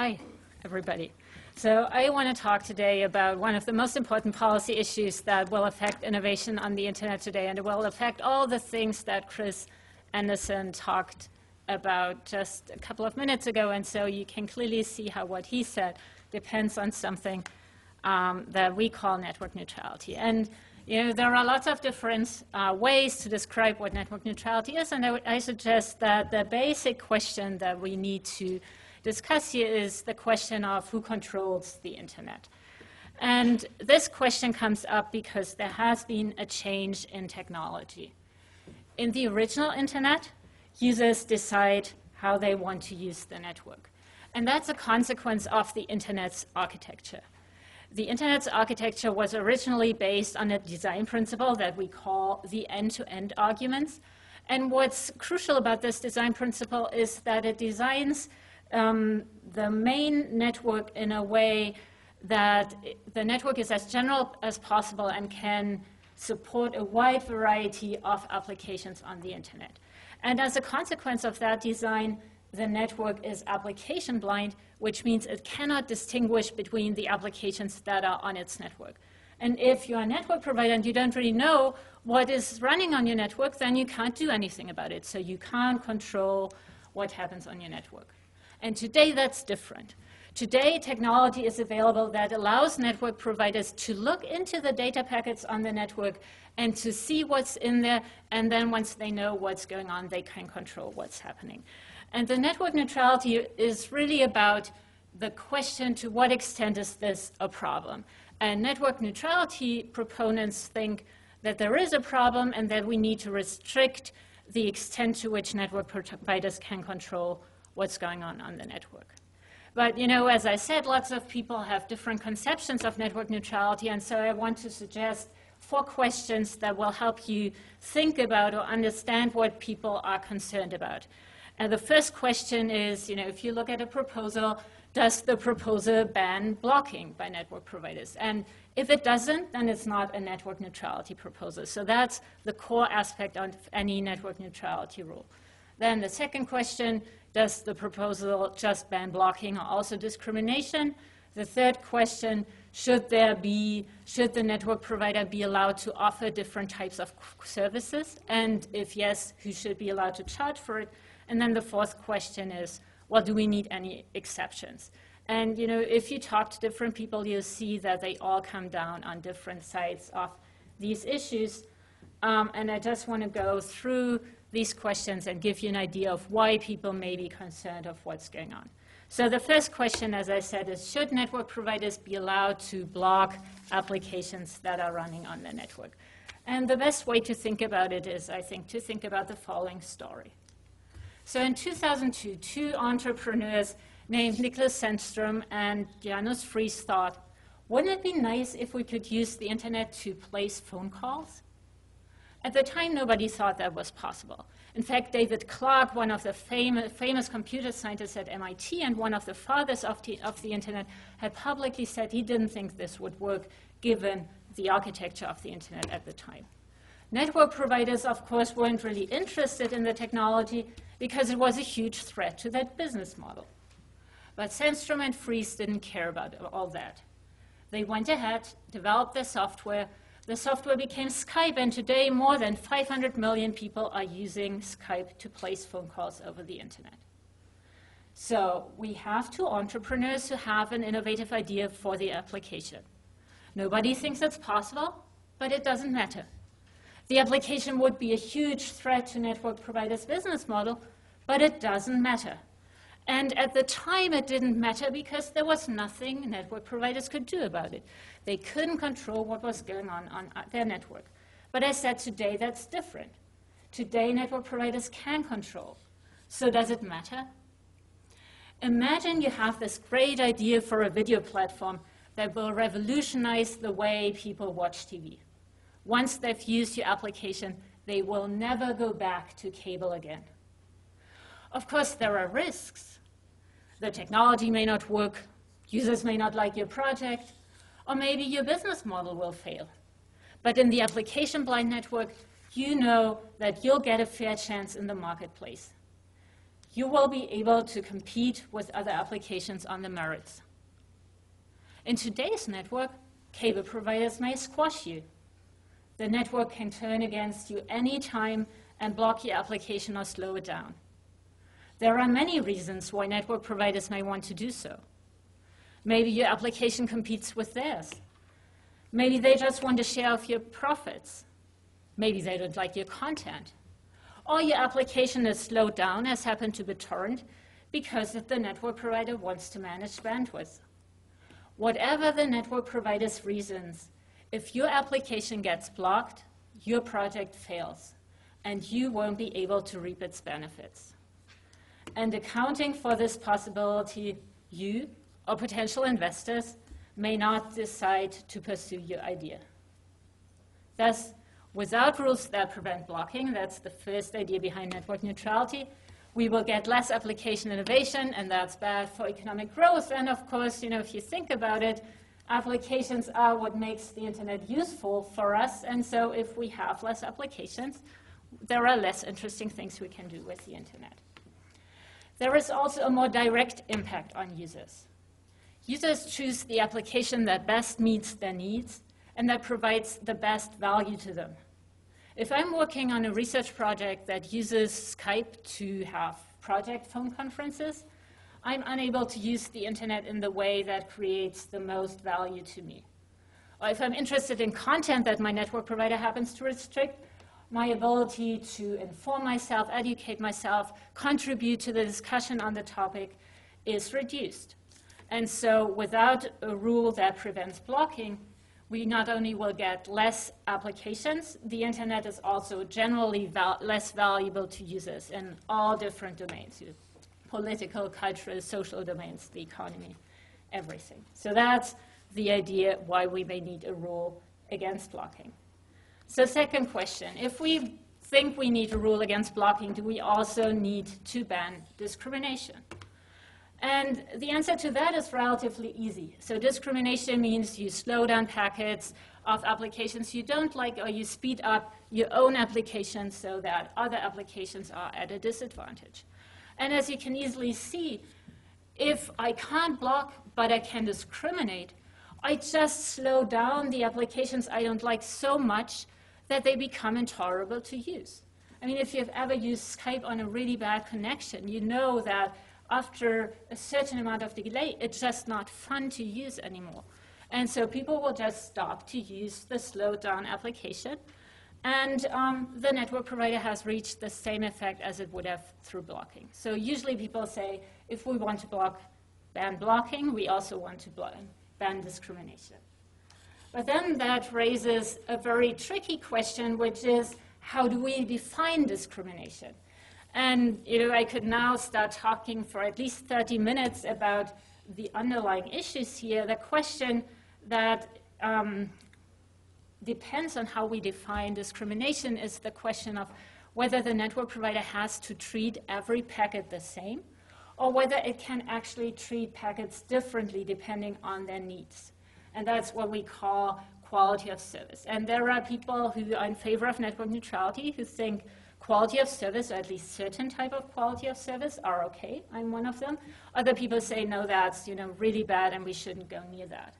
Hi, everybody. So I want to talk today about one of the most important policy issues that will affect innovation on the internet today, and it will affect all the things that Chris Anderson talked about just a couple of minutes ago. And so you can clearly see how what he said depends on something that we call network neutrality. And there are lots of different ways to describe what network neutrality is, and I suggest that the basic question that we need to discuss here is the question of who controls the internet. And this question comes up because there has been a change in technology. In the original internet, users decide how they want to use the network. And that's a consequence of the internet's architecture. The internet's architecture was originally based on a design principle that we call the end-to-end arguments. And what's crucial about this design principle is that it designs the main network in a way that the network is as general as possible and can support a wide variety of applications on the internet. And as a consequence of that design, the network is application blind, which means it cannot distinguish between the applications that are on its network. And if you're a network provider and you don't really know what is running on your network, then you can't do anything about it. So you can't control what happens on your network. And today, that's different. Today, technology is available that allows network providers to look into the data packets on the network and to see what's in there. And then once they know what's going on, they can control what's happening. And the network neutrality is really about the question, to what extent is this a problem? And network neutrality proponents think that there is a problem and that we need to restrict the extent to which network providers can control what's going on the network. But as I said, lots of people have different conceptions of network neutrality, and so I want to suggest 4 questions that will help you think about or understand what people are concerned about. And the first question is, if you look at a proposal, does the proposal ban blocking by network providers? And if it doesn't, then it's not a network neutrality proposal. So that's the core aspect of any network neutrality rule. Then the second question, does the proposal just ban blocking or also discrimination? The third question, should the network provider be allowed to offer different types of services? And if yes, who should be allowed to charge for it? And then the fourth question is, well, do we need any exceptions? And if you talk to different people, you'll see that they all come down on different sides of these issues. And I just want to go through these questions and give you an idea of why people may be concerned of what's going on. So the first question, as I said, is should network providers be allowed to block applications that are running on the network? And the best way to think about it is, I think, to think about the following story. So in 2002, 2 entrepreneurs named Niklas Sandström and Janusz Fries thought, wouldn't it be nice if we could use the internet to place phone calls? At the time, nobody thought that was possible. In fact, David Clark, one of the famous computer scientists at MIT and one of the fathers of the internet, had publicly said he didn't think this would work given the architecture of the internet at the time. Network providers, of course, weren't really interested in the technology because it was a huge threat to their business model. But Sandström and Fries didn't care about all that. They went ahead, developed their software. The software became Skype, and today more than 500 million people are using Skype to place phone calls over the internet. So we have 2 entrepreneurs who have an innovative idea for the application. Nobody thinks it's possible, but it doesn't matter. The application would be a huge threat to network providers' business model, but it doesn't matter. And at the time, it didn't matter because there was nothing network providers could do about it. They couldn't control what was going on their network. But I said today, that's different. Today, network providers can control. So does it matter? Imagine you have this great idea for a video platform that will revolutionize the way people watch TV. Once they've used your application, they will never go back to cable again. Of course, there are risks. The technology may not work, users may not like your project, or maybe your business model will fail. But in the application-blind network, you know that you'll get a fair chance in the marketplace. you will be able to compete with other applications on the merits. In today's network, cable providers may squash you. The network can turn against you anytime and block your application or slow it down. There are many reasons why network providers may want to do so. Maybe your application competes with theirs. Maybe they just want a share of your profits. Maybe they don't like your content. Or your application is slowed down, as happened to BitTorrent, because the network provider wants to manage bandwidth. Whatever the network provider's reasons, if your application gets blocked, your project fails, and you won't be able to reap its benefits. And accounting for this possibility, you or potential investors may not decide to pursue your idea. Thus, without rules that prevent blocking, that's the first idea behind network neutrality, we will get less application innovation, and that's bad for economic growth. And of course, if you think about it, applications are what makes the internet useful for us. And so if we have less applications, there are less interesting things we can do with the internet. There is also a more direct impact on users. Users choose the application that best meets their needs and that provides the best value to them. If I'm working on a research project that uses Skype to have project phone conferences, I'm unable to use the internet in the way that creates the most value to me. Or if I'm interested in content that my network provider happens to restrict, my ability to inform myself, educate myself, contribute to the discussion on the topic is reduced. And so without a rule that prevents blocking, we not only will get less applications, the internet is also generally less valuable to users in all different domains, political, cultural, social domains, the economy, everything. So that's the idea why we may need a rule against blocking. So second question, if we think we need a rule against blocking, do we also need to ban discrimination? And the answer to that is relatively easy. So discrimination means you slow down packets of applications you don't like, or you speed up your own application so that other applications are at a disadvantage. And as you can easily see, if I can't block, but I can discriminate, I just slow down the applications I don't like so much that they become intolerable to use. I mean, if you've ever used Skype on a really bad connection, you know that after a certain amount of delay, it's just not fun to use anymore. And so people will just stop to use the slowed down application. And the network provider has reached the same effect as it would have through blocking. So usually people say, if we want to ban blocking, we also want to ban discrimination. But then that raises a very tricky question, which is, how do we define discrimination? And I could now start talking for at least 30 minutes about the underlying issues here. The question that depends on how we define discrimination is the question of whether the network provider has to treat every packet the same, or whether it can actually treat packets differently depending on their needs. And that's what we call quality of service. And there are people who are in favor of network neutrality who think quality of service, or at least certain type of quality of service, are okay. I'm one of them. Other people say, no, that's really bad and we shouldn't go near that.